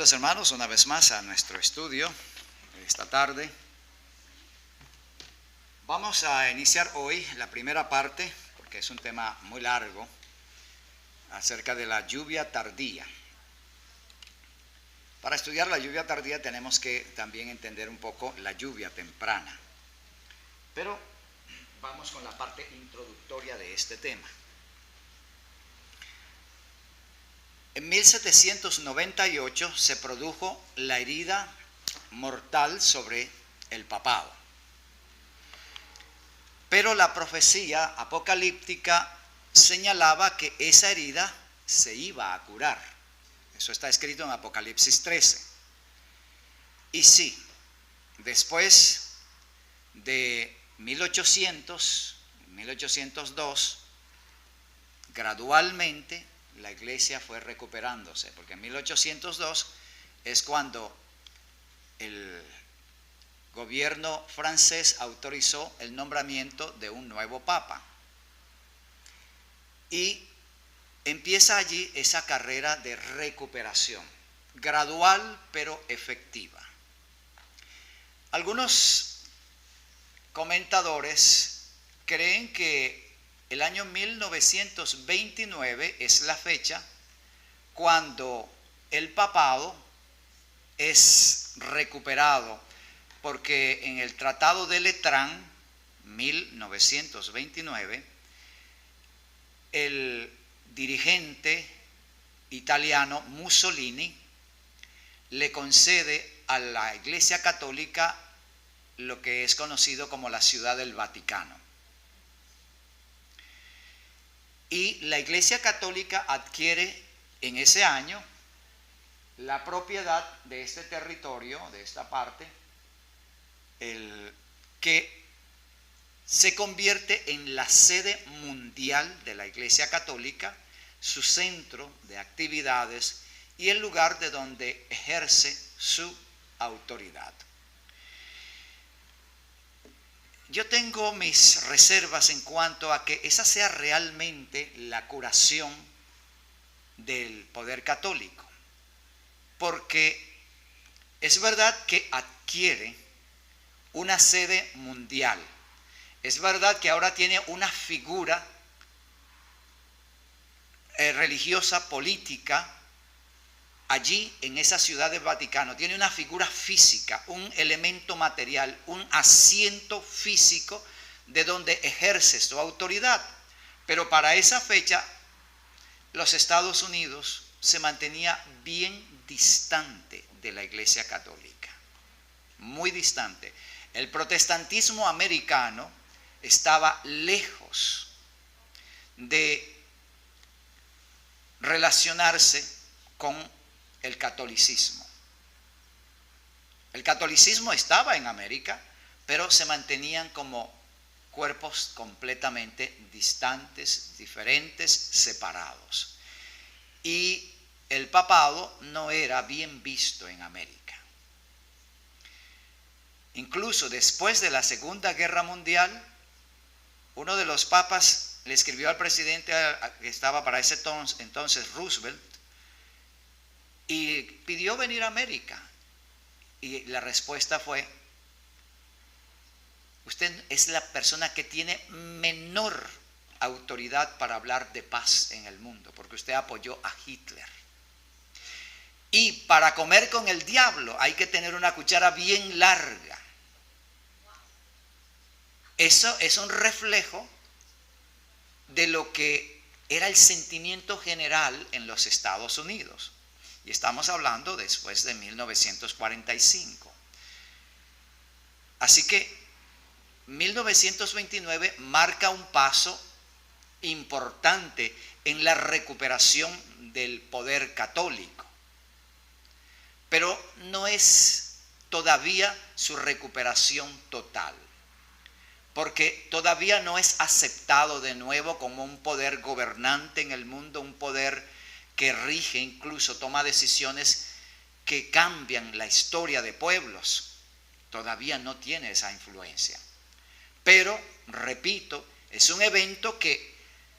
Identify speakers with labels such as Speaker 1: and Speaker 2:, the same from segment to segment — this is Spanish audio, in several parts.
Speaker 1: Bienvenidos, hermanos, una vez más a nuestro estudio esta tarde. Vamos a iniciar hoy la primera parte, porque es un tema muy largo, acerca de la lluvia tardía. Para estudiar la lluvia tardía tenemos que también entender un poco la lluvia temprana. Pero vamos con la parte introductoria de este tema. En 1798 se produjo la herida mortal sobre el papado. Pero la profecía apocalíptica señalaba que esa herida se iba a curar. Eso está escrito en Apocalipsis 13. Y sí, después de 1802, gradualmente la iglesia fue recuperándose, porque en 1802 es cuando el gobierno francés autorizó el nombramiento de un nuevo papa. Y empieza allí esa carrera de recuperación, gradual pero efectiva. Algunos comentadores creen que el año 1929 es la fecha cuando el papado es recuperado, porque en el Tratado de Letrán, 1929, el dirigente italiano Mussolini le concede a la Iglesia Católica lo que es conocido como la Ciudad del Vaticano. Y la Iglesia Católica adquiere en ese año la propiedad de este territorio, de esta parte, que se convierte en la sede mundial de la Iglesia Católica, su centro de actividades y el lugar de donde ejerce su autoridad. Yo tengo mis reservas en cuanto a que esa sea realmente la curación del poder católico, porque es verdad que adquiere una sede mundial, es verdad que ahora tiene una figura religiosa, política, allí en esa ciudad del Vaticano, tiene una figura física, un elemento material, un asiento físico de donde ejerce su autoridad. Pero para esa fecha, los Estados Unidos se mantenía bien distante de la Iglesia Católica, muy distante. El protestantismo americano estaba lejos de relacionarse con el catolicismo. El catolicismo estaba en América, pero se mantenían como cuerpos completamente distantes, diferentes, separados. Y el papado no era bien visto en América. Incluso después de la Segunda Guerra Mundial, uno de los papas le escribió al presidente que estaba para ese entonces, Roosevelt, y pidió venir a América. Y la respuesta fue: usted es la persona que tiene menor autoridad para hablar de paz en el mundo, porque usted apoyó a Hitler. Y para comer con el diablo hay que tener una cuchara bien larga. Eso es un reflejo de lo que era el sentimiento general en los Estados Unidos. Y estamos hablando después de 1945. Así que 1929 marca un paso importante en la recuperación del poder católico. Pero no es todavía su recuperación total, porque todavía no es aceptado de nuevo como un poder gobernante en el mundo, un poder que rige, incluso toma decisiones que cambian la historia de pueblos. Todavía no tiene esa influencia. Pero, repito, es un evento que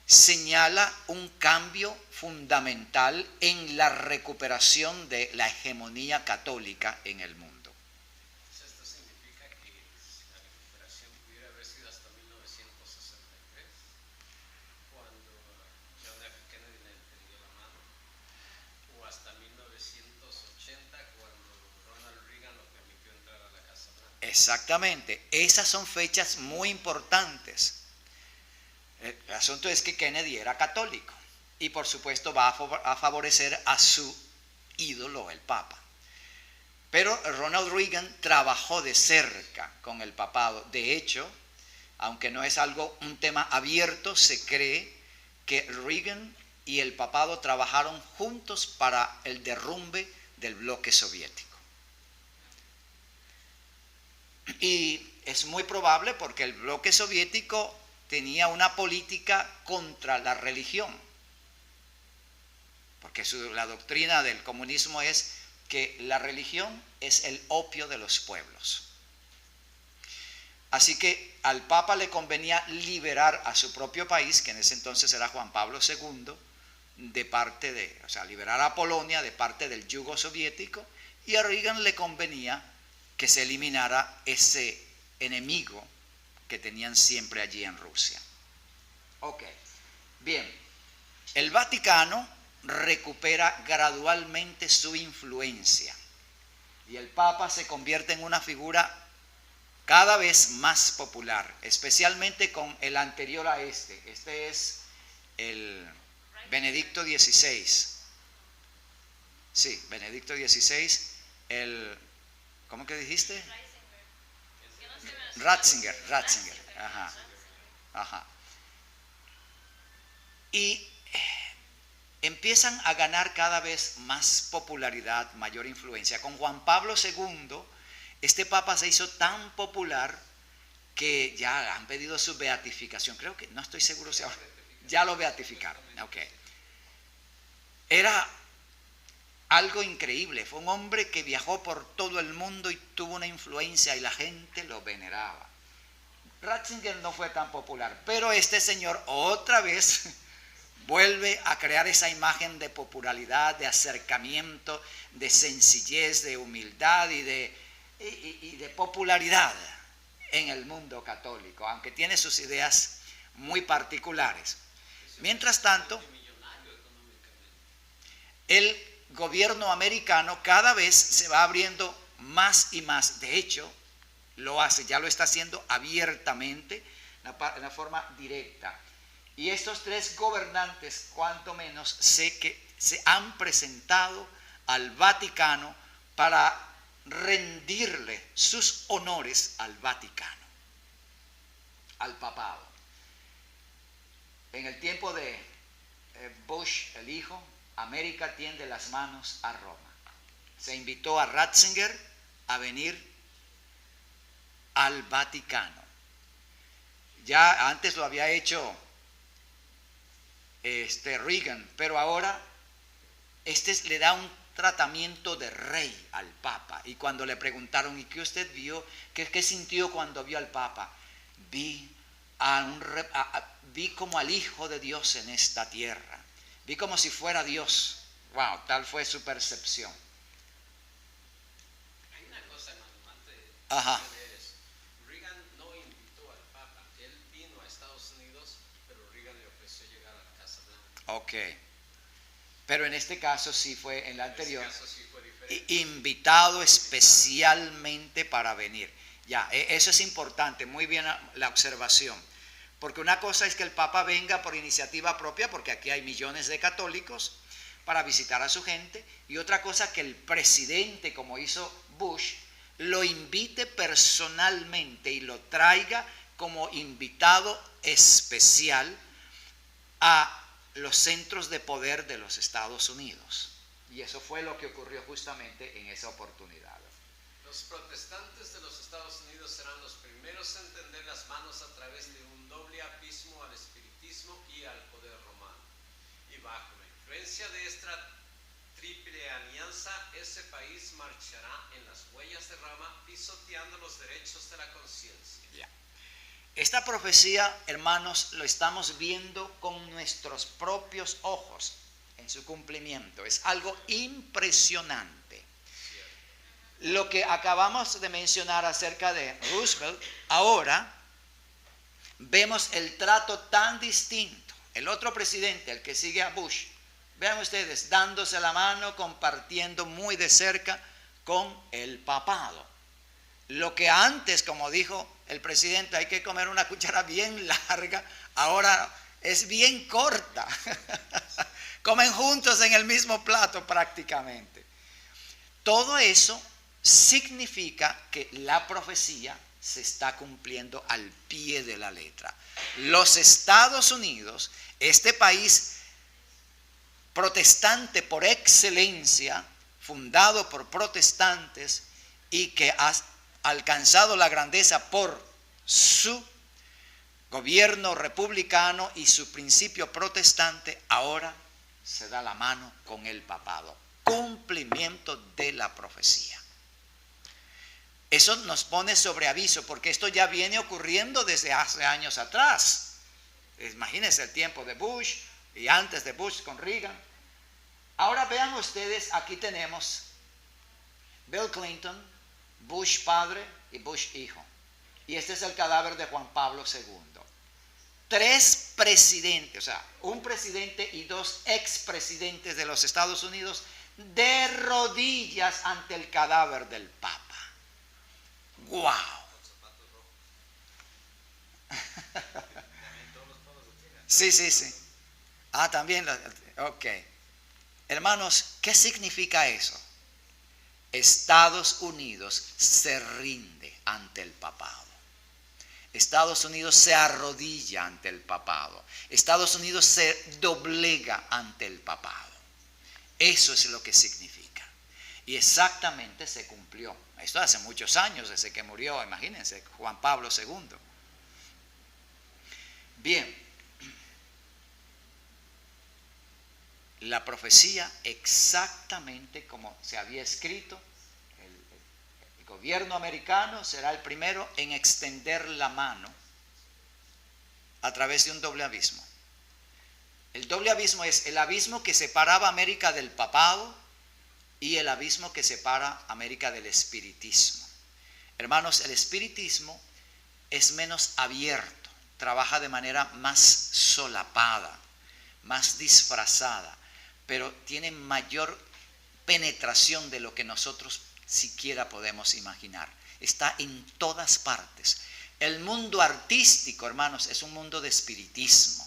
Speaker 1: señala un cambio fundamental en la recuperación de la hegemonía católica en el mundo.
Speaker 2: Esto significa que la recuperación pudiera haber sido hasta 1963, cuando John F. Kennedy le tendió la mano, o hasta 1980, cuando Ronald Reagan lo permitió entrar a la Casa Blanca.
Speaker 1: Exactamente, esas son fechas muy importantes. El asunto es que Kennedy era católico y por supuesto va a favorecer a su ídolo, el Papa. Pero Ronald Reagan trabajó de cerca con el papado. De hecho, aunque no es un tema abierto, se cree que Reagan y el papado trabajaron juntos para el derrumbe del bloque soviético. Y es muy probable porque el bloque soviético tenía una política contra la religión, porque la doctrina del comunismo es que la religión es el opio de los pueblos. Así que al Papa le convenía liberar a su propio país, que en ese entonces era Juan Pablo II, liberar a Polonia de parte del yugo soviético, y a Reagan le convenía que se eliminara ese enemigo que tenían siempre allí en Rusia. Ok, bien, el Vaticano recupera gradualmente su influencia y el Papa se convierte en una figura cada vez más popular, especialmente con el anterior a este. Este es el Benedicto XVI. Sí, Benedicto XVI, ¿cómo que dijiste? Ratzinger. Ajá. Y empiezan a ganar cada vez más popularidad, mayor influencia. Con Juan Pablo II, este papa se hizo tan popular que ya han pedido su beatificación. Creo que, no estoy seguro si ahora ya lo beatificaron. Okay. Era algo increíble. Fue un hombre que viajó por todo el mundo y tuvo una influencia y la gente lo veneraba. Ratzinger no fue tan popular, pero este señor otra vez vuelve a crear esa imagen de popularidad, de acercamiento, de sencillez, de humildad y de popularidad en el mundo católico, aunque tiene sus ideas muy particulares. Mientras tanto, el gobierno americano cada vez se va abriendo más y más. De hecho, ya lo está haciendo abiertamente, en la forma directa. Y estos tres gobernantes, cuanto menos, sé que se han presentado al Vaticano para rendirle sus honores al Vaticano, al papado. En el tiempo de Bush, el hijo, América tiende las manos a Roma. Se invitó a Ratzinger a venir al Vaticano. Ya antes lo había hecho Reagan, pero ahora le da un tratamiento de rey al Papa. Y cuando le preguntaron, ¿y qué usted vio? ¿Qué sintió cuando vio al Papa? Vi como al Hijo de Dios en esta tierra. Vi como si fuera Dios. Wow, tal fue su percepción.
Speaker 2: Hay una cosa, antes
Speaker 1: Ajá.
Speaker 2: Reagan no invitó al Papa. Él vino a Estados Unidos, pero Reagan le ofreció llegar a la Casa Blanca.
Speaker 1: Ok. Pero en este caso sí fue, en la anterior,
Speaker 2: Sí fue diferente.
Speaker 1: Invitado especialmente para venir. Ya, eso es importante, muy bien la observación. Porque una cosa es que el Papa venga por iniciativa propia, porque aquí hay millones de católicos, para visitar a su gente, y otra cosa que el presidente, como hizo Bush, lo invite personalmente y lo traiga como invitado especial a los centros de poder de los Estados Unidos. Y eso fue lo que ocurrió justamente en esa oportunidad.
Speaker 2: Los protestantes de los Estados Unidos serán los primeros a entender las manos a través de un doble abismo al espiritismo y al poder romano. Y bajo la influencia de esta triple alianza, ese país marchará en las huellas de Roma, pisoteando los derechos de la conciencia.
Speaker 1: Yeah. Esta profecía, hermanos, lo estamos viendo con nuestros propios ojos en su cumplimiento. Es algo impresionante. Lo que acabamos de mencionar acerca de Roosevelt, ahora vemos el trato tan distinto. El otro presidente, el que sigue a Bush, vean ustedes, dándose la mano, compartiendo muy de cerca con el papado. Lo que antes, como dijo el presidente, hay que comer una cuchara bien larga, ahora es bien corta. Comen juntos en el mismo plato prácticamente. Todo eso significa que la profecía se está cumpliendo al pie de la letra. Los Estados Unidos, este país protestante por excelencia, fundado por protestantes y que ha alcanzado la grandeza por su gobierno republicano y su principio protestante, ahora se da la mano con el papado. Cumplimiento de la profecía. Eso nos pone sobre aviso porque esto ya viene ocurriendo desde hace años atrás. Imagínense el tiempo de Bush y antes de Bush con Reagan. Ahora vean ustedes, aquí tenemos Bill Clinton, Bush padre y Bush hijo. Y este es el cadáver de Juan Pablo II. 3 presidentes, o sea, un presidente y 2 expresidentes de los Estados Unidos de rodillas ante el cadáver del Papa. ¡Wow! Sí. Ah, también, ok. Hermanos, ¿qué significa eso? Estados Unidos se rinde ante el papado. Estados Unidos se arrodilla ante el papado. Estados Unidos se doblega ante el papado. Eso es lo que significa. Y exactamente se cumplió. Esto hace muchos años desde que murió, imagínense, Juan Pablo II. Bien. La profecía exactamente como se había escrito. El gobierno americano será el primero en extender la mano a través de un doble abismo. El doble abismo es el abismo que separaba América del papado y el abismo que separa América del espiritismo. Hermanos, el espiritismo es menos abierto, trabaja de manera más solapada, más disfrazada, pero tiene mayor penetración de lo que nosotros siquiera podemos imaginar. Está en todas partes. El mundo artístico, hermanos, es un mundo de espiritismo.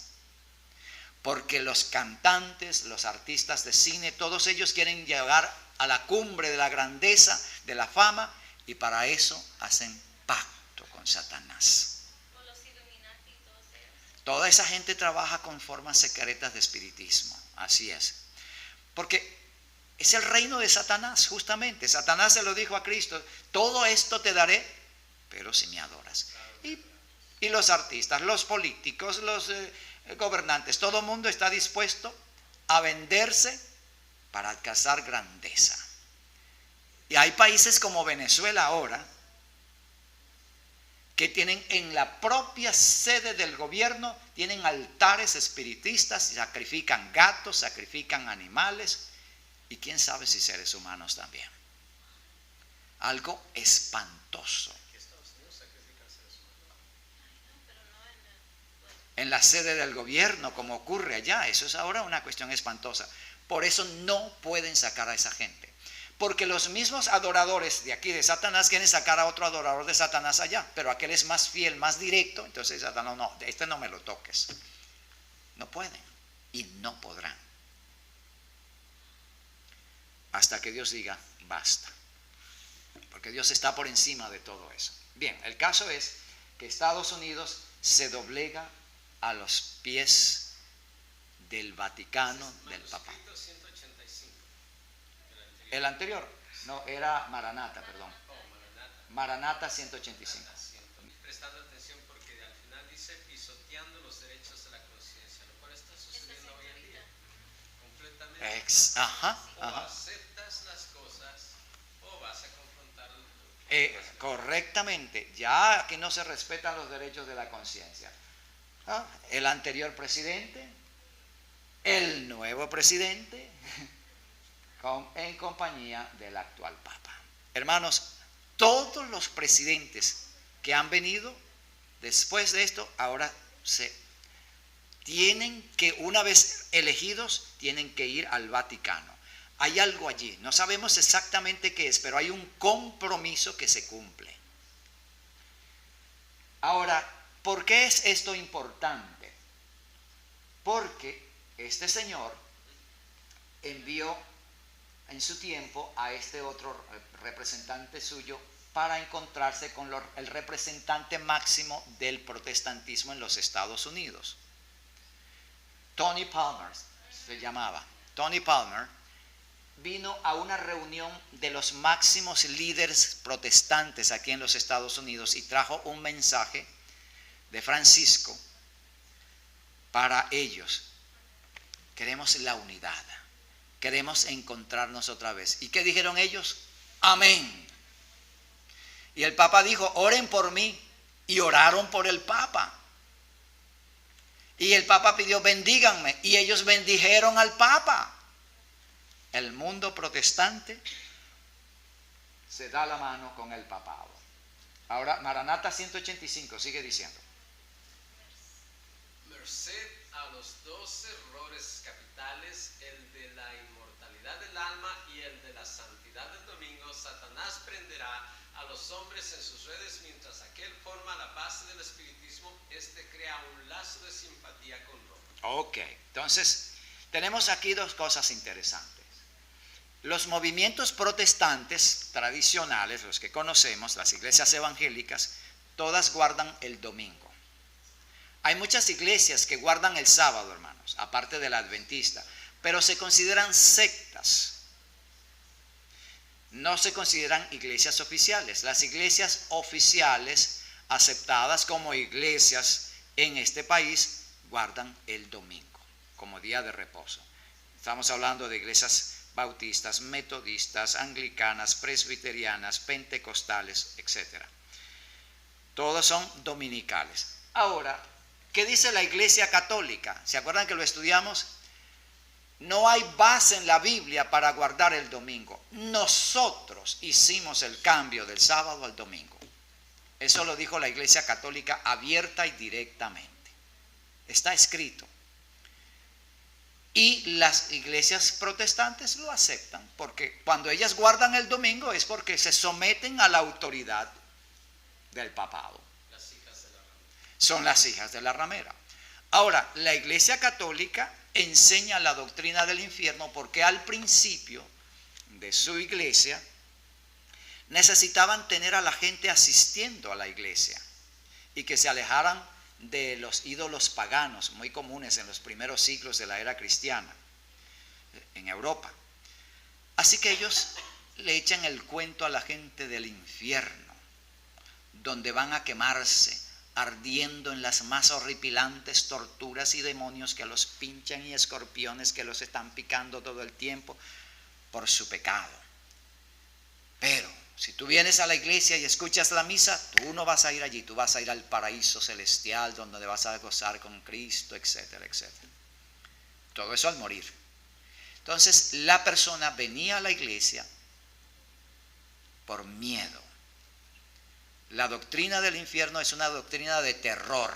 Speaker 1: Porque los cantantes, los artistas de cine, todos ellos quieren llegar a la cumbre de la grandeza, de la fama, y para eso hacen pacto con Satanás. Toda esa gente trabaja con formas secretas de espiritismo, así es. Porque es el reino de Satanás, justamente. Satanás se lo dijo a Cristo, todo esto te daré, pero si me adoras. Y los artistas, los políticos, los gobernantes, todo el mundo está dispuesto a venderse para alcanzar grandeza. Y hay países como Venezuela ahora, que tienen en la propia sede del gobierno, tienen altares espiritistas, sacrifican gatos, sacrifican animales, y quién sabe si seres humanos también. Algo espantoso. En la sede del gobierno, como ocurre allá, eso es ahora una cuestión espantosa. Por eso no pueden sacar a esa gente. Porque los mismos adoradores de aquí de Satanás quieren sacar a otro adorador de Satanás allá, pero aquel es más fiel, más directo, entonces Satanás no, este no me lo toques. No pueden y no podrán. Hasta que Dios diga, basta. Porque Dios está por encima de todo eso. Bien, el caso es que Estados Unidos se doblega a los pies del Vaticano, del Papa. El anterior, no, era Maranata, perdón. Maranata 185.
Speaker 2: Prestando atención porque al final dice pisoteando los derechos de la conciencia, lo cual está sucediendo hoy en día. Completamente. O aceptas las cosas o vas a confrontar
Speaker 1: Correctamente, ya aquí no se respetan los derechos de la conciencia. El anterior presidente, el nuevo presidente, en compañía del actual Papa. Hermanos, todos los presidentes que han venido después de esto, ahora tienen que, una vez elegidos, tienen que ir al Vaticano. Hay algo allí, no sabemos exactamente qué es, pero hay un compromiso que se cumple. Ahora, ¿por qué es esto importante? Porque este señor envió en su tiempo a este otro representante suyo para encontrarse con el representante máximo del protestantismo en los Estados Unidos. Tony Palmer se llamaba. Tony Palmer vino a una reunión de los máximos líderes protestantes aquí en los Estados Unidos y trajo un mensaje de Francisco para ellos. Queremos la unidad, queremos encontrarnos otra vez. ¿Y qué dijeron ellos? Amén. Y el Papa dijo, oren por mí, y oraron por el Papa. Y el Papa pidió, bendíganme, y ellos bendijeron al Papa. El mundo protestante se da la mano con el papado. Ahora, Maranata 185 sigue diciendo.
Speaker 2: Merced a los dos errores capitales, el de la inmortalidad del alma y el de la santidad del domingo, Satanás prenderá a los hombres en sus redes, mientras aquel forma la base del espiritismo, crea un lazo de simpatía con Roma.
Speaker 1: Ok, entonces tenemos aquí dos cosas interesantes. Los movimientos protestantes tradicionales, los que conocemos, las iglesias evangélicas, todas guardan el domingo. Hay muchas iglesias que guardan el sábado, hermanos, aparte de la adventista, pero se consideran sectas. No se consideran iglesias oficiales. Las iglesias oficiales aceptadas como iglesias en este país guardan el domingo como día de reposo. Estamos hablando de iglesias bautistas, metodistas, anglicanas, presbiterianas, pentecostales, etc. Todos son dominicales. Ahora, ¿qué dice la Iglesia Católica? ¿Se acuerdan que lo estudiamos? No hay base en la Biblia para guardar el domingo. Nosotros hicimos el cambio del sábado al domingo. Eso lo dijo la Iglesia Católica abierta y directamente. Está escrito. Y las iglesias protestantes lo aceptan, porque cuando ellas guardan el domingo es porque se someten a la autoridad del papado.
Speaker 2: Las hijas de la ramera.
Speaker 1: Son las hijas de la ramera. Ahora, la Iglesia Católica enseña la doctrina del infierno porque al principio de su iglesia necesitaban tener a la gente asistiendo a la iglesia y que se alejaran de los ídolos paganos muy comunes en los primeros siglos de la era cristiana en Europa. Así que ellos le echan el cuento a la gente del infierno, donde van a quemarse ardiendo en las más horripilantes torturas y demonios que los pinchan y escorpiones que los están picando todo el tiempo por su pecado. Pero si tú vienes a la iglesia y escuchas la misa, tú no vas a ir allí, tú vas a ir al paraíso celestial donde vas a gozar con Cristo, etcétera, etcétera. Todo eso al morir. Entonces la persona venía a la iglesia por miedo. La doctrina del infierno es una doctrina de terror.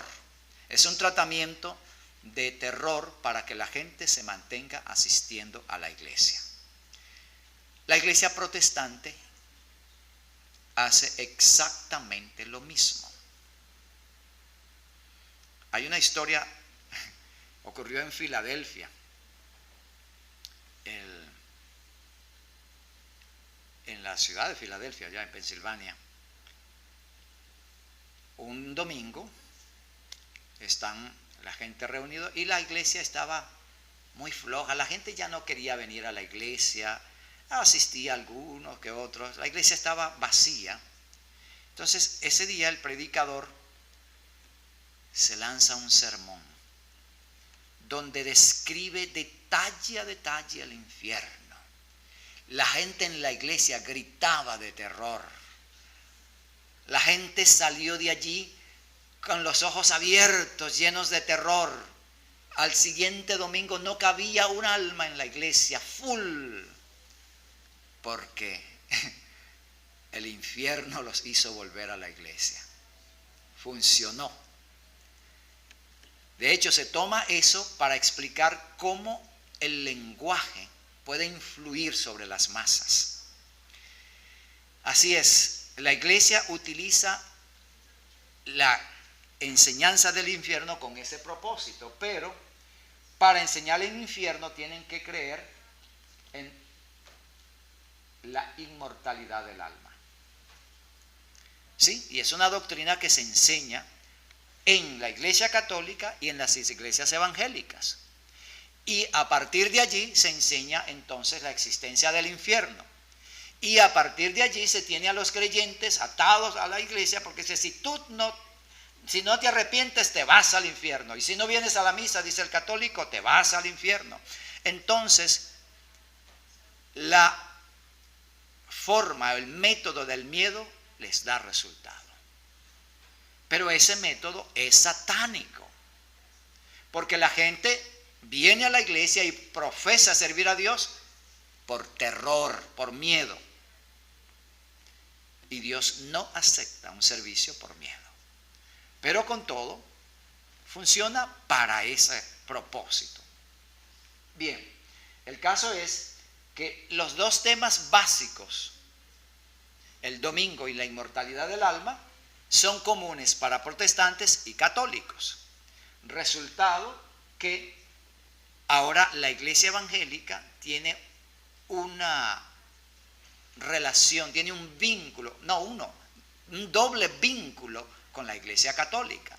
Speaker 1: Es un tratamiento de terror para que la gente se mantenga asistiendo a la iglesia. La iglesia protestante hace exactamente lo mismo. Hay una historia, ocurrió en Filadelfia. En la ciudad de Filadelfia, allá en Pensilvania. Un domingo están la gente reunida y la iglesia estaba muy floja. La gente ya no quería venir a la iglesia. Asistía algunos que otros. La iglesia estaba vacía. Entonces ese día el predicador se lanza un sermón donde describe detalle a detalle el infierno. La gente en la iglesia gritaba de terror. La gente salió de allí con los ojos abiertos, llenos de terror. Al siguiente domingo no cabía un alma en la iglesia, full, porque el infierno los hizo volver a la iglesia. Funcionó. De hecho, se toma eso para explicar cómo el lenguaje puede influir sobre las masas. Así es, la iglesia utiliza la enseñanza del infierno con ese propósito, pero para enseñar el infierno tienen que creer en la inmortalidad del alma. ¿Sí? Y es una doctrina que se enseña en la iglesia católica y en las iglesias evangélicas. Y a partir de allí se enseña entonces la existencia del infierno. Y a partir de allí se tiene a los creyentes atados a la iglesia, porque dice, si no te arrepientes te vas al infierno. Y si no vienes a la misa, dice el católico, te vas al infierno. Entonces, la forma, el método del miedo les da resultado. Pero ese método es satánico, porque la gente viene a la iglesia y profesa servir a Dios por terror, por miedo. Y Dios no acepta un servicio por miedo. Pero con todo, funciona para ese propósito. Bien, el caso es que los dos temas básicos, el domingo y la inmortalidad del alma, son comunes para protestantes y católicos. Resultado que ahora la iglesia evangélica tiene una relación, tiene un vínculo, un doble vínculo con la iglesia católica.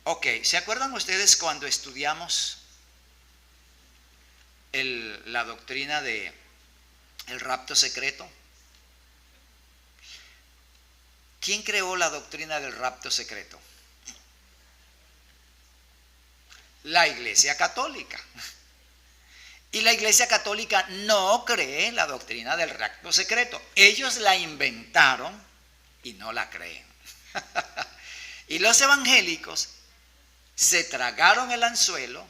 Speaker 1: Ok, ¿se acuerdan ustedes cuando estudiamos la doctrina del rapto secreto? ¿Quién creó la doctrina del rapto secreto? La iglesia católica. Y la iglesia católica no cree en la doctrina del rapto secreto. Ellos la inventaron y no la creen. Y los evangélicos se tragaron el anzuelo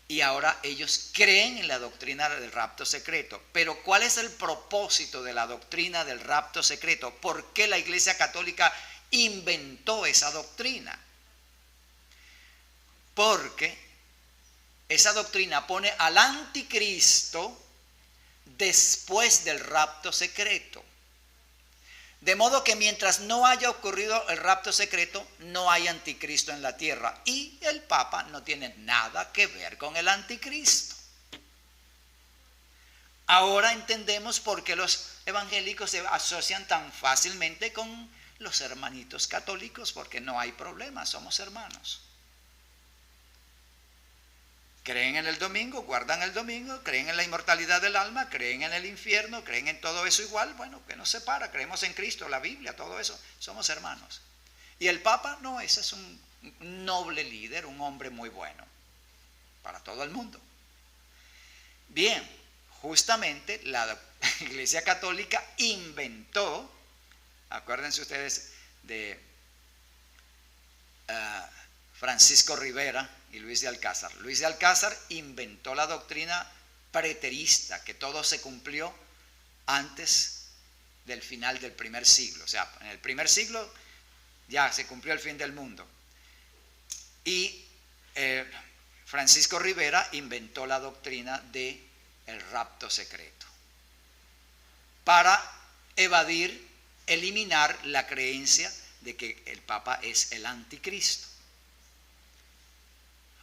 Speaker 1: y ahora ellos creen en la doctrina del rapto secreto. Pero ¿cuál es el propósito de la doctrina del rapto secreto? ¿Por qué la iglesia católica inventó esa doctrina? Porque esa doctrina pone al anticristo después del rapto secreto. De modo que mientras no haya ocurrido el rapto secreto, no hay anticristo en la tierra. Y el Papa no tiene nada que ver con el anticristo. Ahora entendemos por qué los evangélicos se asocian tan fácilmente con los hermanitos católicos, porque no hay problema, somos hermanos. Creen en el domingo, guardan el domingo, creen en la inmortalidad del alma, creen en el infierno, creen en todo eso igual. Bueno, que nos separa, creemos en Cristo, la Biblia, todo eso, somos hermanos. Y el Papa, no, ese es un noble líder, un hombre muy bueno para todo el mundo. Bien, justamente la Iglesia Católica inventó, acuérdense ustedes de Francisco Rivera y Luis de Alcázar. Luis de Alcázar inventó la doctrina preterista, que todo se cumplió antes del final del primer siglo. O sea, en el primer siglo ya se cumplió el fin del mundo. Y Francisco Rivera inventó la doctrina del rapto secreto para evadir, eliminar la creencia de que el Papa es el anticristo.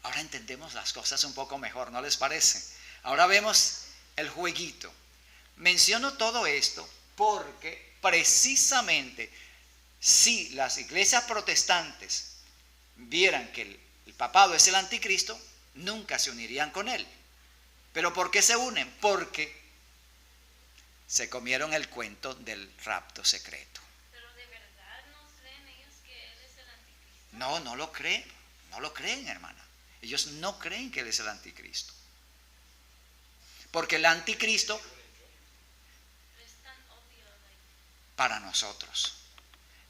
Speaker 1: Ahora entendemos las cosas un poco mejor, ¿no les parece? Ahora vemos el jueguito. Menciono todo esto porque precisamente si las iglesias protestantes vieran que el papado es el anticristo, nunca se unirían con él. ¿Pero por qué se unen? Porque se comieron el cuento del rapto secreto.
Speaker 3: ¿Pero de verdad no creen ellos que él es el anticristo?
Speaker 1: No, no lo creen, hermana. Ellos no creen que él es el anticristo. Porque el anticristo,
Speaker 3: Pero es tan obvio,
Speaker 1: para nosotros.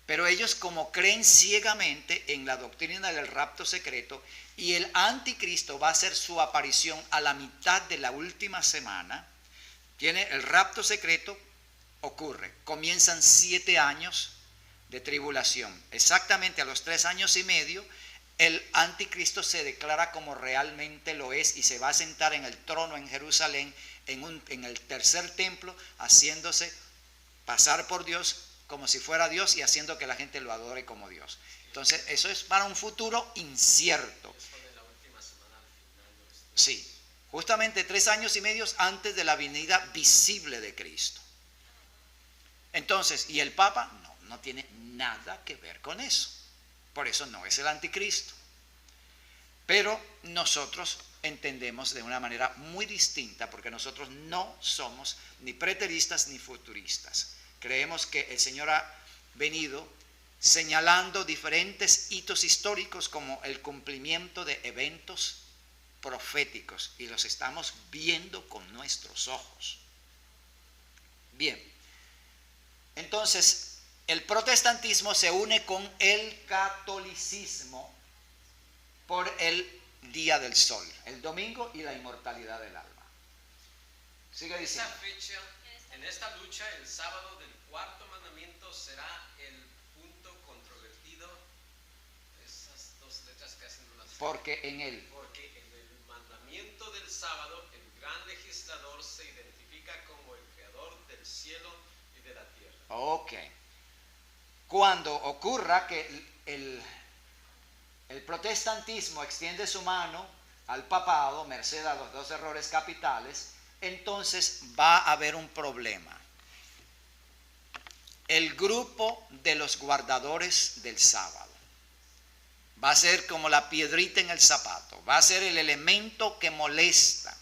Speaker 1: Pero ellos, como creen ciegamente en la doctrina del rapto secreto, y el anticristo va a hacer su aparición a la mitad de la última semana, tiene el rapto secreto, ocurre, comienzan 7 años de tribulación. Exactamente a los 3 años y medio, el anticristo se declara como realmente lo es y se va a sentar en el trono en Jerusalén, en el tercer templo, haciéndose pasar por Dios como si fuera Dios y haciendo que la gente lo adore como Dios. Entonces, eso es para un futuro incierto. Sí, justamente 3 años y medio antes de la venida visible de Cristo. Entonces, ¿y el Papa? No tiene nada que ver con eso. Por eso no es el anticristo. Pero nosotros entendemos de una manera muy distinta, porque nosotros no somos ni preteristas ni futuristas. Creemos que el Señor ha venido señalando diferentes hitos históricos como el cumplimiento de eventos proféticos, y los estamos viendo con nuestros ojos. Bien, entonces el protestantismo se une con el catolicismo por el día del sol, el domingo, y la inmortalidad del alma. Sigue diciendo.
Speaker 2: En esta lucha, el sábado del cuarto mandamiento será el punto controvertido. Esas dos letras casi no las...
Speaker 1: Porque en el
Speaker 2: mandamiento del sábado, el gran legislador se identifica como el creador del cielo y de la tierra.
Speaker 1: Ok. Cuando ocurra que el protestantismo extiende su mano al papado, merced a los 2 errores capitales, entonces va a haber un problema. El grupo de los guardadores del sábado va a ser como la piedrita en el zapato, va a ser el elemento que molesta,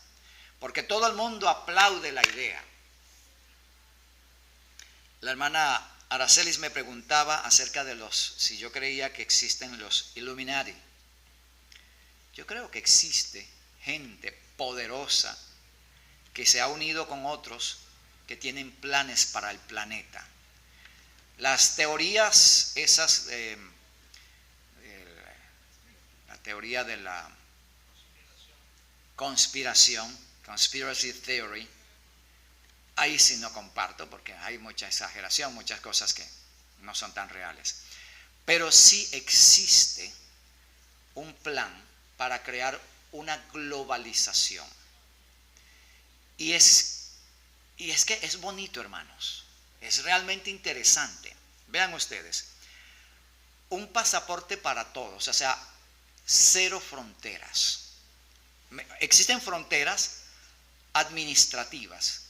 Speaker 1: porque todo el mundo aplaude la idea. La hermana Aracelis me preguntaba acerca de si yo creía que existen los Illuminati. Yo creo que existe gente poderosa que se ha unido con otros que tienen planes para el planeta. Las teorías esas, la teoría de la conspiración, conspiracy theory, ahí sí no comparto porque hay mucha exageración, muchas cosas que no son tan reales. Pero sí existe un plan para crear una globalización. Y es que es bonito, hermanos. Es realmente interesante. Vean ustedes. Un pasaporte para todos, o sea, 0 fronteras. Existen fronteras administrativas,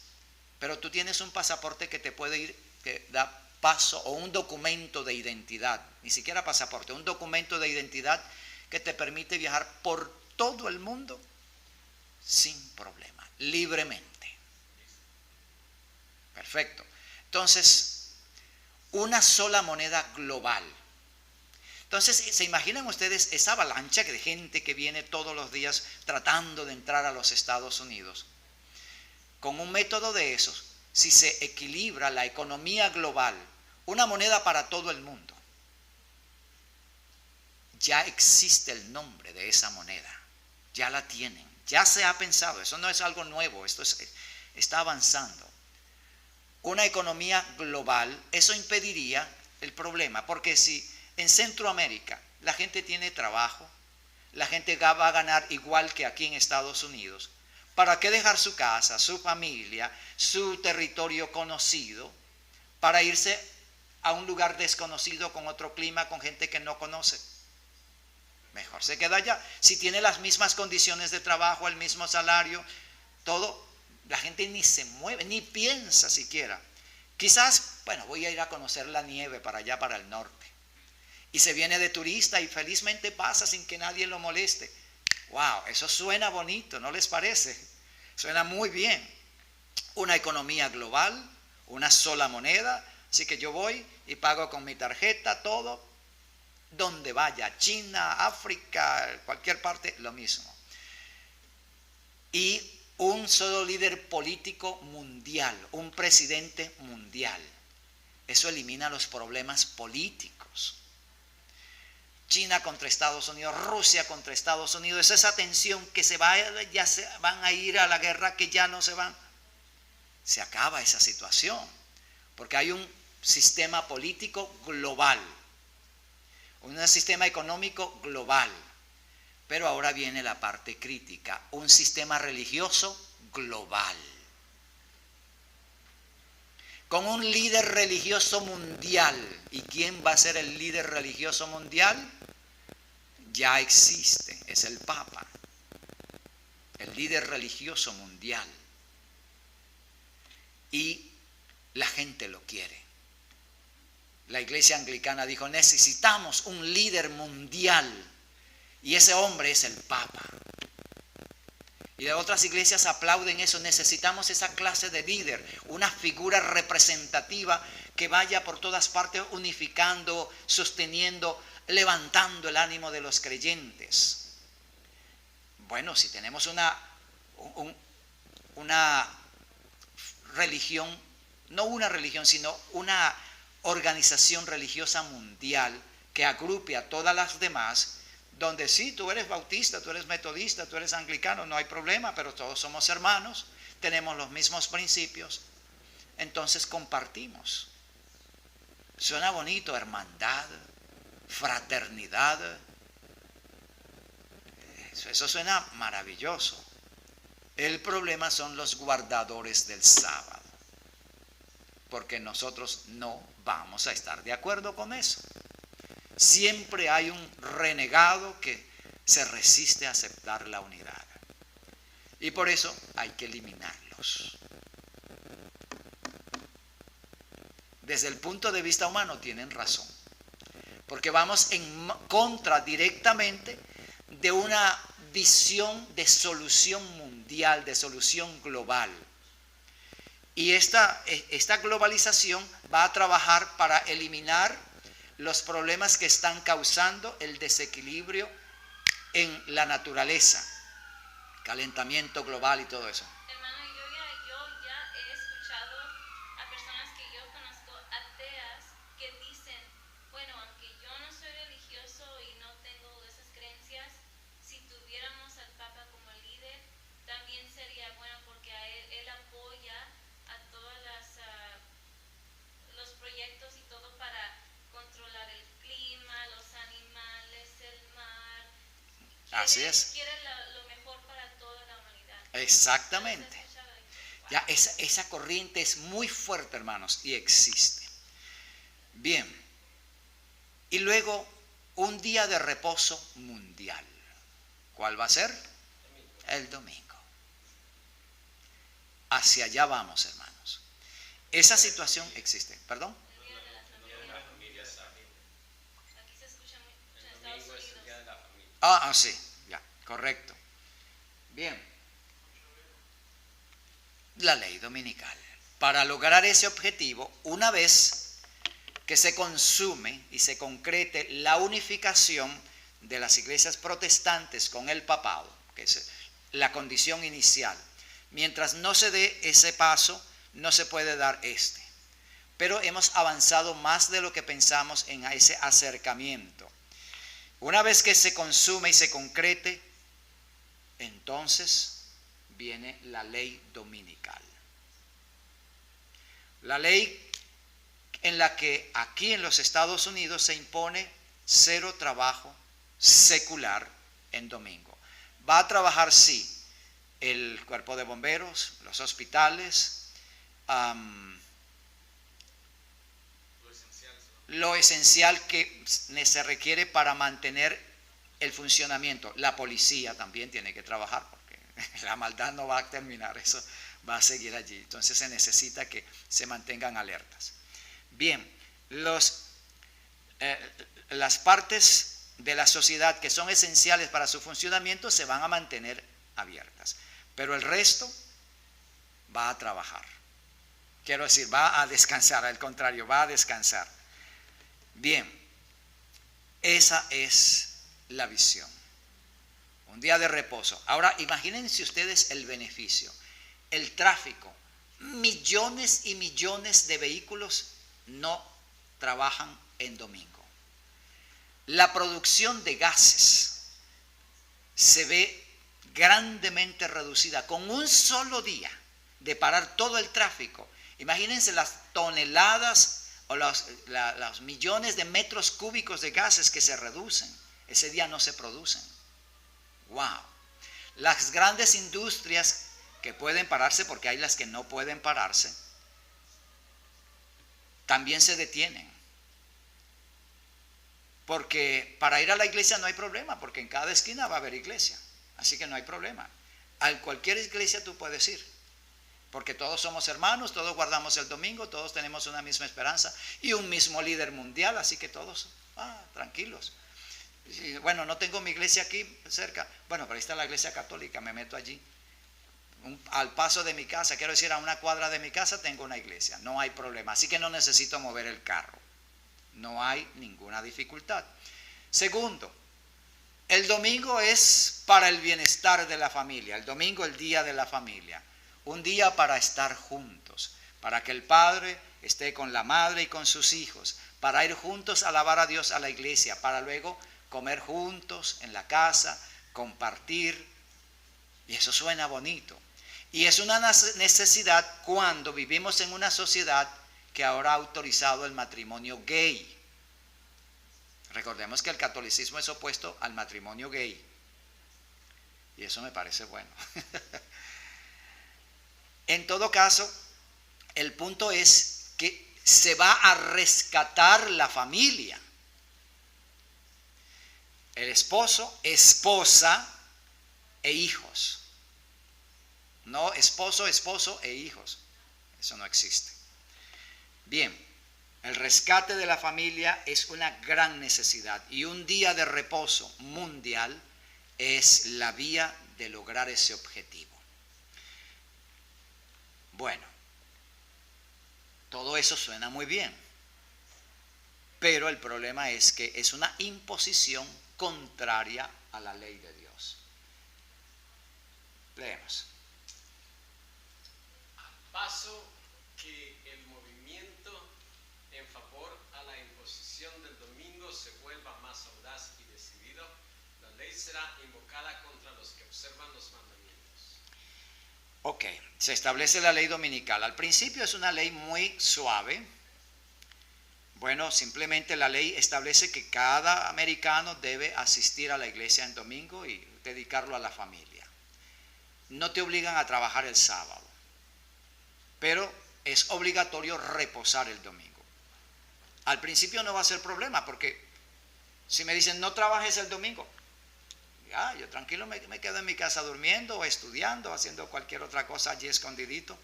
Speaker 1: pero tú tienes un pasaporte que te puede ir, que da paso, o un documento de identidad, ni siquiera pasaporte, un documento de identidad que te permite viajar por todo el mundo sin problema, libremente. Perfecto. Entonces, una sola moneda global. Entonces, ¿se imaginan ustedes esa avalancha de gente que viene todos los días tratando de entrar a los Estados Unidos? Con un método de esos, si se equilibra la economía global, una moneda para todo el mundo, ya existe el nombre de esa moneda, ya la tienen, ya se ha pensado, eso no es algo nuevo, esto está avanzando. Una economía global, eso impediría el problema, porque si en Centroamérica la gente tiene trabajo, la gente va a ganar igual que aquí en Estados Unidos, ¿para qué dejar su casa, su familia, su territorio conocido para irse a un lugar desconocido con otro clima, con gente que no conoce? Mejor se queda allá. Si tiene las mismas condiciones de trabajo, el mismo salario, todo, la gente ni se mueve, ni piensa siquiera. Quizás, bueno, voy a ir a conocer la nieve para allá, para el norte. Y se viene de turista y felizmente pasa sin que nadie lo moleste. ¡Wow! Eso suena bonito, ¿no les parece? Suena muy bien. Una economía global, una sola moneda. Así que yo voy y pago con mi tarjeta todo. Donde vaya, China, África, cualquier parte, lo mismo. Y un solo líder político mundial, un presidente mundial. eso elimina los problemas políticos. China contra Estados Unidos, Rusia contra Estados Unidos, es esa tensión que ya se van a ir a la guerra, que ya no se van. Se acaba esa situación, porque hay un sistema político global, un sistema económico global, pero ahora viene la parte crítica, un sistema religioso global, con un líder religioso mundial. ¿Y quién va a ser el líder religioso mundial? Ya existe, es el Papa, el líder religioso mundial. Y la gente lo quiere. La iglesia anglicana dijo, necesitamos un líder mundial, y ese hombre es el Papa. Y de otras iglesias aplauden eso, necesitamos esa clase de líder, una figura representativa que vaya por todas partes unificando, sosteniendo, levantando el ánimo de los creyentes. Bueno, si tenemos una religión, no una religión, sino una organización religiosa mundial que agrupe a todas las demás, donde sí, tú eres bautista, tú eres metodista, tú eres anglicano, no hay problema, pero todos somos hermanos, tenemos los mismos principios, entonces compartimos. Suena bonito, hermandad, fraternidad, eso suena maravilloso. El problema son los guardadores del sábado, porque nosotros no vamos a estar de acuerdo con eso. Siempre hay un renegado que se resiste a aceptar la unidad. Y por eso hay que eliminarlos. Desde el punto de vista humano tienen razón. Porque vamos en contra directamente de una visión de solución mundial, de solución global. Y esta globalización va a trabajar para eliminar los problemas que están causando el desequilibrio en la naturaleza, calentamiento global y todo eso.
Speaker 3: Hermano, yo ya he escuchado a personas que yo conozco, ateas, que dicen, bueno, aunque yo no soy religioso y no tengo esas creencias, si tuviéramos al Papa como líder, también sería bueno porque a él apoya a todos los proyectos y todo para controlar el clima, los animales, el mar.
Speaker 1: Así es.
Speaker 3: Quiere lo mejor para toda la humanidad.
Speaker 1: Exactamente. Ya esa corriente es muy fuerte, hermanos, y existe. Bien. Y luego, un día de reposo mundial. ¿Cuál va a ser? El domingo. Hacia allá vamos, hermanos. Esa situación existe. ¿Perdón?
Speaker 3: Aquí se escucha mucho en Estados
Speaker 2: Domingo es el
Speaker 3: Unidos.
Speaker 2: día de la familia.
Speaker 1: Sí, ya, correcto. Bien. La ley dominical. Para lograr ese objetivo, una vez que se consume y se concrete la unificación de las iglesias protestantes con el papado, que es la condición inicial, mientras no se dé ese paso, no se puede dar este. Pero hemos avanzado más de lo que pensamos en ese acercamiento. Una vez que se consume y se concrete, entonces viene la ley dominical. La ley en la que aquí en los Estados Unidos se impone 0 trabajo secular en domingo. Va a trabajar, sí, el cuerpo de bomberos, los hospitales, lo esencial que se requiere para mantener el funcionamiento. La policía también tiene que trabajar porque la maldad no va a terminar, eso va a seguir allí. Entonces se necesita que se mantengan alertas. Bien, las partes de la sociedad que son esenciales para su funcionamiento se van a mantener abiertas, pero el resto va a trabajar. Quiero decir, va a descansar, al contrario, va a descansar. Bien, esa es la visión. Un día de reposo. Ahora, imagínense ustedes el beneficio. El tráfico. Millones y millones de vehículos no trabajan en domingo. La producción de gases se ve grandemente reducida con un solo día de parar todo el tráfico. Imagínense las toneladas o los millones de metros cúbicos de gases que se reducen. Ese día no se producen. ¡Wow! Las grandes industrias que pueden pararse, porque hay las que no pueden pararse, también se detienen. Porque para ir a la iglesia no hay problema, porque en cada esquina va a haber iglesia. Así que no hay problema. A cualquier iglesia tú puedes ir. Porque todos somos hermanos, todos guardamos el domingo, todos tenemos una misma esperanza y un mismo líder mundial, así que todos, tranquilos. Bueno, no tengo mi iglesia aquí cerca. Bueno, pero ahí está la iglesia católica, me meto allí. Al paso de mi casa, quiero decir, a una cuadra de mi casa tengo una iglesia, no hay problema. Así que no necesito mover el carro, no hay ninguna dificultad. Segundo, el domingo es para el bienestar de la familia. El domingo, el día de la familia. Un día para estar juntos, para que el padre esté con la madre y con sus hijos, para ir juntos a alabar a Dios a la iglesia, para luego comer juntos en la casa, compartir. Y eso suena bonito. Y es una necesidad cuando vivimos en una sociedad que ahora ha autorizado el matrimonio gay. Recordemos que el catolicismo es opuesto al matrimonio gay. Y eso me parece bueno. En todo caso, el punto es que se va a rescatar la familia. El esposo, esposa e hijos. No esposo, esposo e hijos. Eso no existe. Bien, el rescate de la familia es una gran necesidad y un día de reposo mundial es la vía de lograr ese objetivo. Bueno, todo eso suena muy bien, pero el problema es que es una imposición contraria a la ley de Dios. Leemos.
Speaker 2: Al paso que el movimiento en favor a la imposición del domingo se vuelva más audaz y decidido, la ley será invocada contra los que observan los mandamientos.
Speaker 1: Ok, se establece la ley dominical. Al principio es una ley muy suave. Bueno, simplemente la ley establece que cada americano debe asistir a la iglesia en domingo y dedicarlo a la familia. No te obligan a trabajar el sábado, pero es obligatorio reposar el domingo. Al principio no va a ser problema, porque si me dicen no trabajes el domingo, yo tranquilo me quedo en mi casa durmiendo o estudiando, haciendo cualquier otra cosa allí escondidito.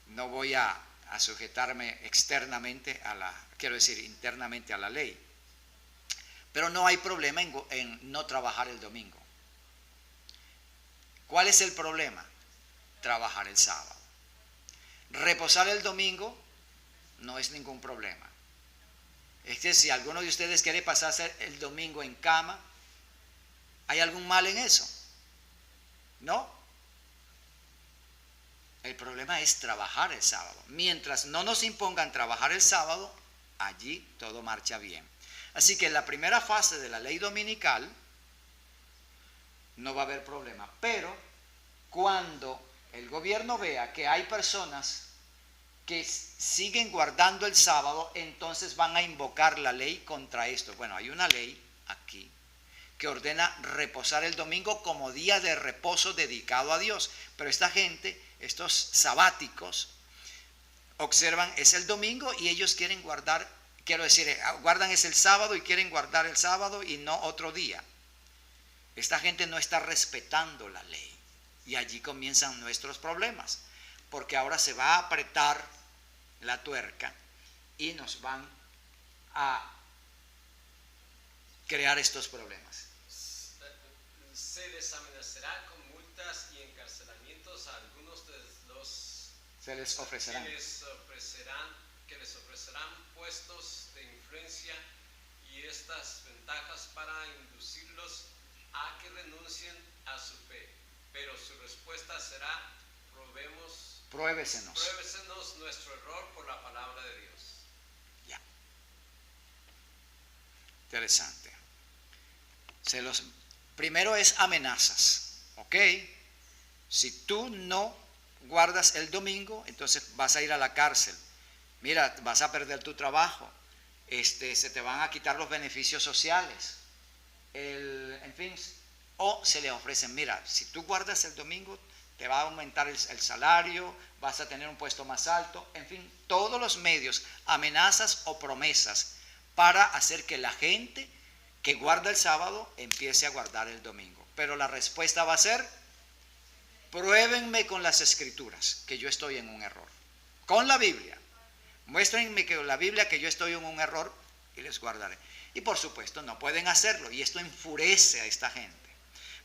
Speaker 1: No voy a sujetarme externamente internamente a la ley. Pero no hay problema en no trabajar el domingo. ¿Cuál es el problema? Trabajar el sábado. Reposar el domingo no es ningún problema. Es que si alguno de ustedes quiere pasarse el domingo en cama, ¿hay algún mal en eso? No. El problema es trabajar el sábado. Mientras no nos impongan trabajar el sábado, allí todo marcha bien. Así que en la primera fase de la ley dominical no va a haber problema. Pero cuando el gobierno vea que hay personas que siguen guardando el sábado, entonces van a invocar la ley contra esto. Bueno, hay una ley aquí que ordena reposar el domingo como día de reposo dedicado a Dios. Pero esta gente, estos sabáticos, observan, es el domingo y ellos quieren guardar, guardan es el sábado y quieren guardar el sábado y no otro día. Esta gente no está respetando la ley y allí comienzan nuestros problemas, porque ahora se va a apretar la tuerca y nos van a crear estos problemas.
Speaker 2: Se les amenazará con multas y encarcelamientos a algunos de los
Speaker 1: Se les ofrecerán.
Speaker 2: que les ofrecerán puestos de influencia y estas ventajas para inducirlos a que renuncien a su fe. Pero su respuesta será: probemos
Speaker 1: Pruébesenos.
Speaker 2: Pruébesenos nuestro error por la palabra de Dios.
Speaker 1: Ya. Interesante. Primero es amenazas, ¿ok? Si tú no guardas el domingo, entonces vas a ir a la cárcel. Mira, vas a perder tu trabajo. Se te van a quitar los beneficios sociales. En fin, o se le ofrecen, mira, si tú guardas el domingo, te va a aumentar el salario, vas a tener un puesto más alto. En fin, todos los medios, amenazas o promesas para hacer que la gente que guarda el sábado empiece a guardar el domingo. Pero la respuesta va a ser: pruébenme con las escrituras que yo estoy en un error. Con la Biblia. Muéstrenme que la Biblia que yo estoy en un error y les guardaré. Y por supuesto no pueden hacerlo, y esto enfurece a esta gente.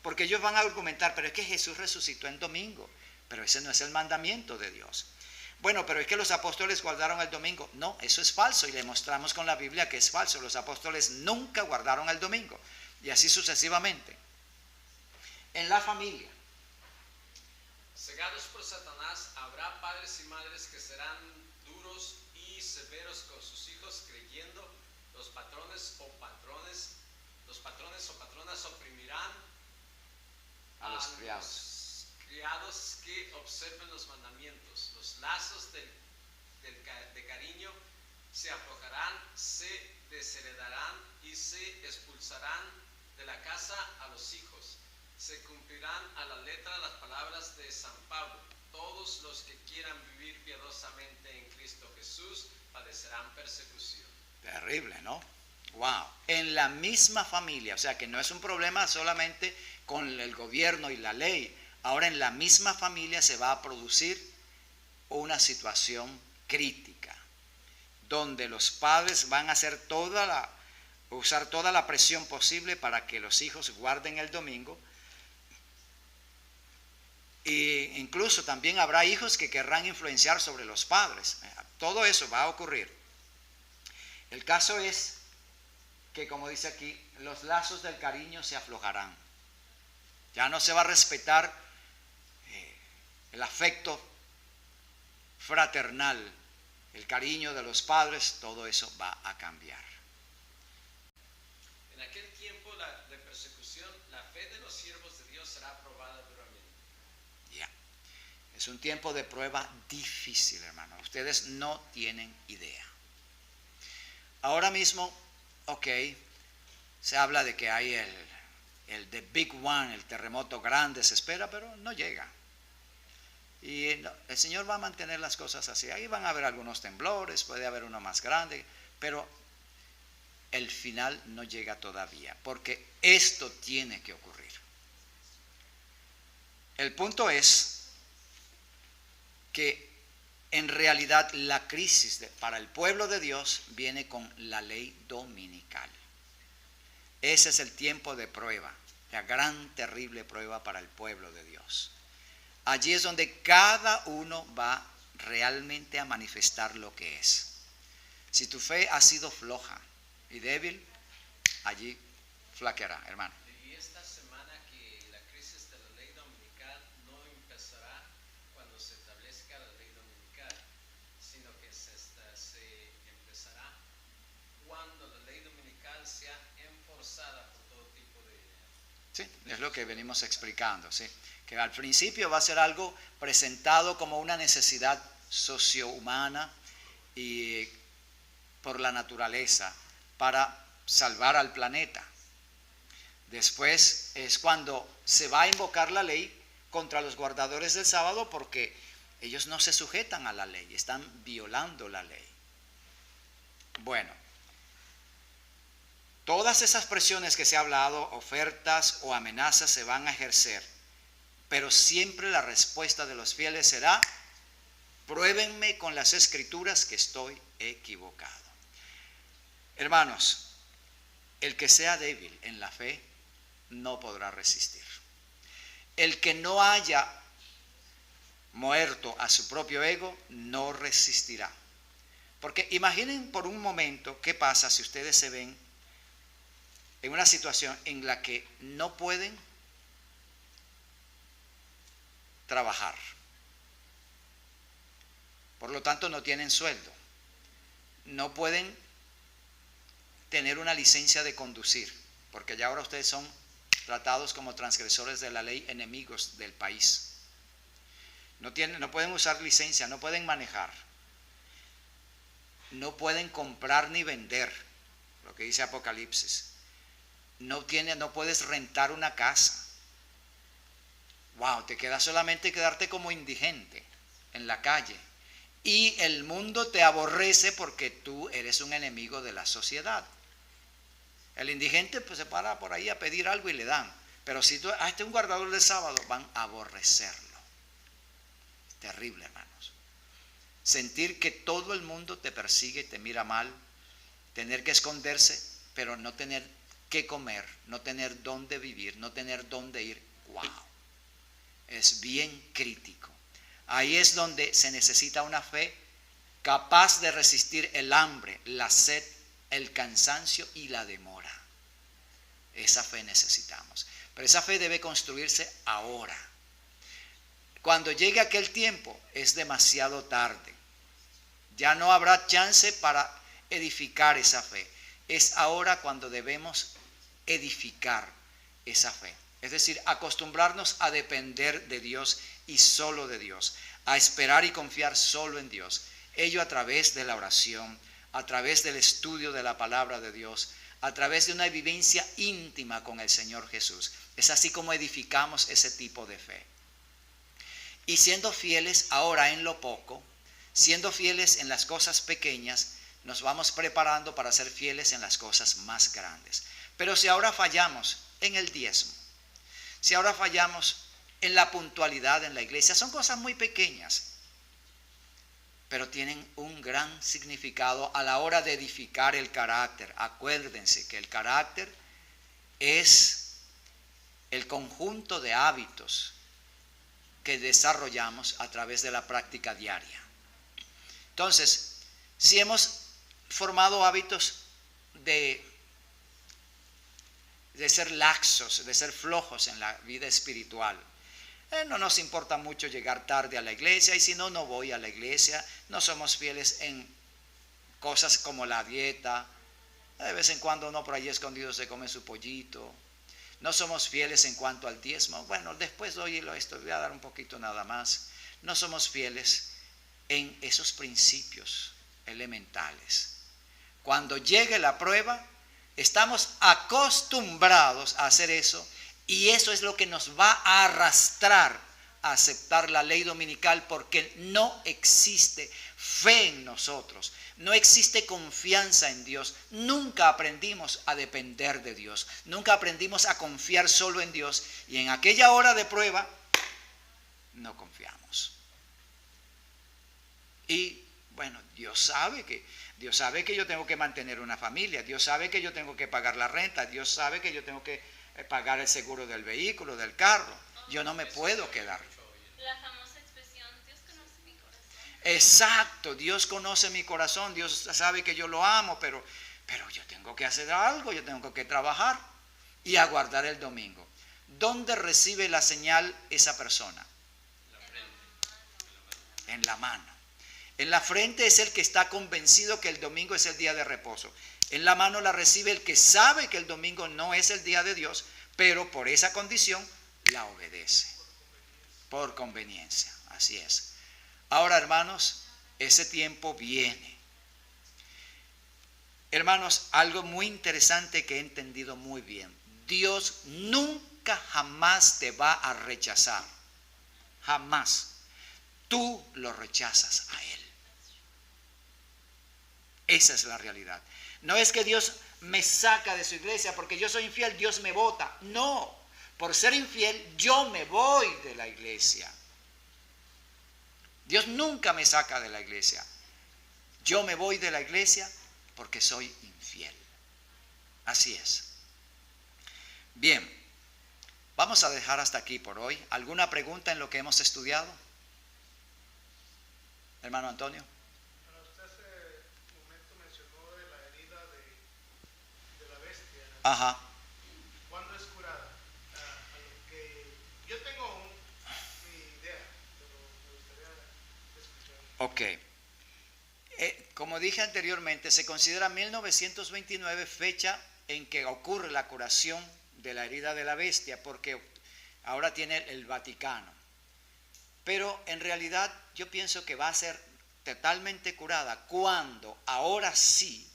Speaker 1: Porque ellos van a argumentar, pero es que Jesús resucitó en domingo. Pero ese no es el mandamiento de Dios. Bueno, pero es que los apóstoles guardaron el domingo. No, eso es falso, y le mostramos con la Biblia que es falso. Los apóstoles nunca guardaron el domingo. Y así sucesivamente. En la familia.
Speaker 2: Cegados por Satanás, habrá padres y madres que serán duros y severos con sus hijos, creyendo los patrones o patronas oprimirán
Speaker 1: A los criados.
Speaker 2: los criados que observen los mandamientos. Los lazos de cariño se aflojarán, se desheredarán y se expulsarán de la casa a los hijos. Se cumplirán a la letra las palabras de San Pablo: todos los que quieran vivir piadosamente en Cristo Jesús padecerán persecución.
Speaker 1: Terrible, ¿no? Wow. En la misma familia, o sea que no es un problema solamente con el gobierno y la ley. Ahora en la misma familia se va a producir una situación crítica, donde los padres van a hacer usar toda la presión posible para que los hijos guarden el domingo. E incluso también habrá hijos que querrán influenciar sobre los padres. Todo eso va a ocurrir. El caso es que, como dice aquí, los lazos del cariño se aflojarán. Ya no se va a respetar el afecto fraternal, el cariño de los padres. Todo eso va a cambiar.
Speaker 2: En aquel tiempo de persecución, la fe de los siervos de Dios será probada duramente.
Speaker 1: Ya. Es un tiempo de prueba difícil, hermano. Ustedes no tienen idea. Ahora mismo, ok, se habla de que hay el The Big One, el terremoto grande, se espera, pero no llega. Y el Señor va a mantener las cosas así. Ahí van a haber algunos temblores, puede haber uno más grande, pero el final no llega todavía, porque esto tiene que ocurrir. El punto es que en realidad la crisis para el pueblo de Dios viene con la ley dominical. Ese es el tiempo de prueba, la gran terrible prueba para el pueblo de Dios. Allí es donde cada uno va realmente a manifestar lo que es. Si tu fe ha sido floja y débil, allí flaqueará, hermano.
Speaker 2: Y esta semana que la crisis de la ley dominical no empezará cuando se establezca la ley dominical, sino que se empezará cuando la ley dominical sea enforzada por todo tipo de...
Speaker 1: Sí, es lo que venimos explicando, sí. Que al principio va a ser algo presentado como una necesidad sociohumana y por la naturaleza para salvar al planeta. Después es cuando se va a invocar la ley contra los guardadores del sábado, porque ellos no se sujetan a la ley, están violando la ley. Bueno, todas esas presiones que se ha hablado, ofertas o amenazas, se van a ejercer, pero siempre la respuesta de los fieles será: pruébenme con las escrituras que estoy equivocado. Hermanos, el que sea débil en la fe no podrá resistir. El que no haya muerto a su propio ego no resistirá. Porque imaginen por un momento qué pasa si ustedes se ven en una situación en la que no pueden trabajar. Por lo tanto, no tienen sueldo. No pueden tener una licencia de conducir, porque ya ahora ustedes son tratados como transgresores de la ley, enemigos del país. No pueden usar licencia, no pueden manejar, no pueden comprar ni vender, lo que dice Apocalipsis. No puedes rentar una casa. Wow, te queda solamente quedarte como indigente en la calle. Y el mundo te aborrece porque tú eres un enemigo de la sociedad. El indigente pues se para por ahí a pedir algo y le dan. Pero si este es un guardador del sábado, van a aborrecerlo. Es terrible, hermanos. Sentir que todo el mundo te persigue y te mira mal. Tener que esconderse, pero no tener qué comer, no tener dónde vivir, no tener dónde ir. Wow. Es bien crítico. Ahí es donde se necesita una fe capaz de resistir el hambre, la sed, el cansancio y la demora. Esa fe necesitamos. Pero esa fe debe construirse ahora. Cuando llegue aquel tiempo es demasiado tarde. Ya no habrá chance para edificar esa fe. Es ahora cuando debemos edificar esa fe. Es decir, acostumbrarnos a depender de Dios y solo de Dios, a esperar y confiar solo en Dios. Ello a través de la oración, a través del estudio de la palabra de Dios, a través de una vivencia íntima con el Señor Jesús. Es así como edificamos ese tipo de fe. Y siendo fieles ahora en lo poco, siendo fieles en las cosas pequeñas, nos vamos preparando para ser fieles en las cosas más grandes. Pero si ahora fallamos en el diezmo, si ahora fallamos en la puntualidad en la iglesia, son cosas muy pequeñas, pero tienen un gran significado a la hora de edificar el carácter. Acuérdense que el carácter es el conjunto de hábitos que desarrollamos a través de la práctica diaria. Entonces, si hemos formado hábitos de ser laxos, de ser flojos en la vida espiritual, no nos importa mucho llegar tarde a la iglesia, y si no, no voy a la iglesia. No somos fieles en cosas como la dieta. De vez en cuando uno por allí escondido se come su pollito. No somos fieles en cuanto al diezmo. Bueno, después doy esto, voy a dar un poquito nada más. No somos fieles en esos principios elementales. Cuando llegue la prueba, estamos acostumbrados a hacer eso, y eso es lo que nos va a arrastrar a aceptar la ley dominical, porque no existe fe en nosotros, no existe confianza en Dios. Nunca aprendimos a depender de Dios, nunca aprendimos a confiar solo en Dios, y en aquella hora de prueba no confiamos. Y bueno, Dios sabe que yo tengo que mantener una familia, Dios sabe que yo tengo que pagar la renta, Dios sabe que yo tengo que pagar el seguro del vehículo, del carro. Yo no me puedo quedar.
Speaker 3: La famosa expresión, Dios conoce mi corazón.
Speaker 1: Exacto, Dios conoce mi corazón, Dios sabe que yo lo amo, pero yo tengo que hacer algo, yo tengo que trabajar y aguardar el domingo. ¿Dónde recibe la señal esa persona? En la mano. En la frente es el que está convencido que el domingo es el día de reposo. En la mano la recibe el que sabe que el domingo no es el día de Dios, pero por esa condición la obedece. Por conveniencia, así es. Ahora, hermanos, ese tiempo viene. Hermanos, algo muy interesante que he entendido muy bien. Dios nunca jamás te va a rechazar. Jamás. Tú lo rechazas a Él. Esa es la realidad. No es que Dios me saca de su iglesia porque yo soy infiel, Dios me bota. No, por ser infiel yo me voy de la iglesia. Dios nunca me saca de la iglesia. Yo me voy de la iglesia porque soy infiel. Así es. Bien, vamos a dejar hasta aquí por hoy. ¿Alguna pregunta en lo que hemos estudiado? Hermano Antonio. Ajá.
Speaker 4: ¿Cuándo es curada? A lo que yo tengo mi idea, pero me gustaría escuchar.
Speaker 1: Ok. Como dije anteriormente, se considera 1929 fecha en que ocurre la curación de la herida de la bestia, porque ahora tiene el Vaticano. Pero en realidad yo pienso que va a ser totalmente curada cuando ahora sí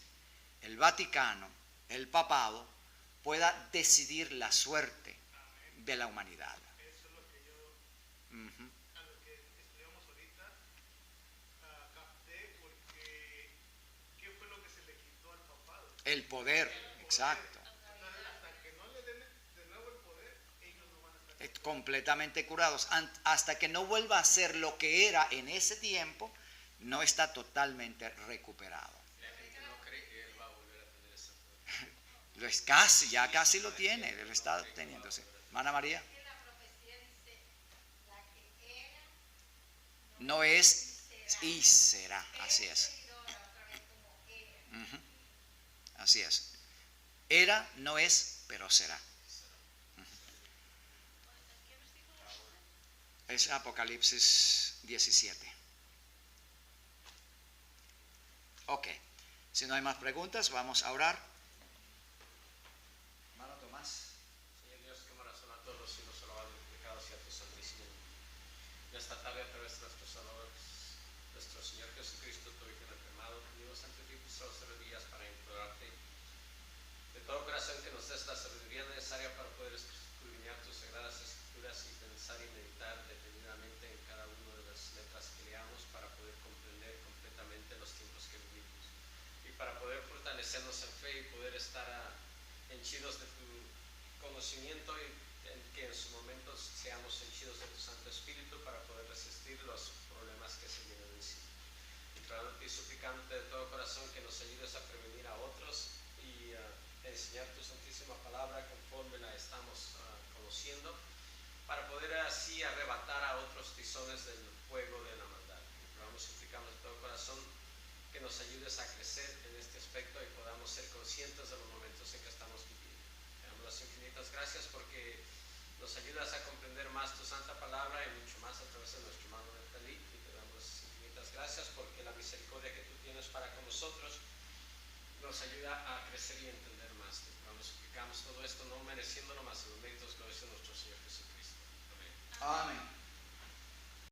Speaker 1: el Vaticano, el papado, pueda decidir la suerte de la humanidad.
Speaker 4: Eso es lo que yo,
Speaker 1: Ujú.
Speaker 4: a lo que estudiamos ahorita, capté porque ¿qué fue lo que se le quitó al papado?
Speaker 1: El poder, exacto.
Speaker 4: Entonces, hasta que no le den de nuevo el poder, ellos no van a estar.
Speaker 1: Completamente curados. Hasta que no vuelva a ser lo que era en ese tiempo, no está totalmente recuperado.
Speaker 2: Y la gente no cree que él va a volver a tener ese poder.
Speaker 1: Lo es casi, ya casi lo tiene, lo está teniendo. Sí. Hermana María.
Speaker 5: Que la profecía dice, la que era,
Speaker 1: No es y será, así es.
Speaker 5: servidora otra vez como era.
Speaker 1: Ujú. Así es. Era, no es, pero será. Es Apocalipsis 17. Ok. Si no hay más preguntas, vamos a orar. Hermano Tomás.
Speaker 2: Señor Dios, que razón a todos los siglos alabados y glorificados sea tu santísimo nombre. En esta tarde, a través de nuestros salvadores, nuestro Señor Jesucristo, tu Hijo enfermado, venimos ante ti tus rodillas para implorarte de todo corazón que nos des la sabiduría necesaria para poder escudriñar tus sagradas escrituras y pensar y meditar detenidamente en cada una de las letras que leamos para poder comprender completamente los tiempos que vivimos y para poder fortalecernos en fe y poder estar henchidos de tu conocimiento y que en su momento seamos henchidos de tu Santo Espíritu para poder resistir los problemas que se vienen encima. Entrándote y suplicándote de todo corazón que nos ayudes a prevenir a otros y enseñar tu santísima palabra conforme la estamos conociendo, para poder así arrebatar a otros tizones del fuego de la maldad. Vamos suplicando de todo corazón que nos ayudes a crecer en este aspecto y podamos ser conscientes de los momentos en que estamos viviendo. Te damos las infinitas gracias porque nos ayudas a comprender más tu santa palabra y mucho más a través de nuestro hermano Neftalí, y te damos las infinitas gracias porque la misericordia que tú tienes para con nosotros nos ayuda a crecer y entender más. Te suplicamos todo esto no mereciéndolo más en los méritos gloriosos de nuestro Señor Jesucristo. Amén.
Speaker 1: Amén.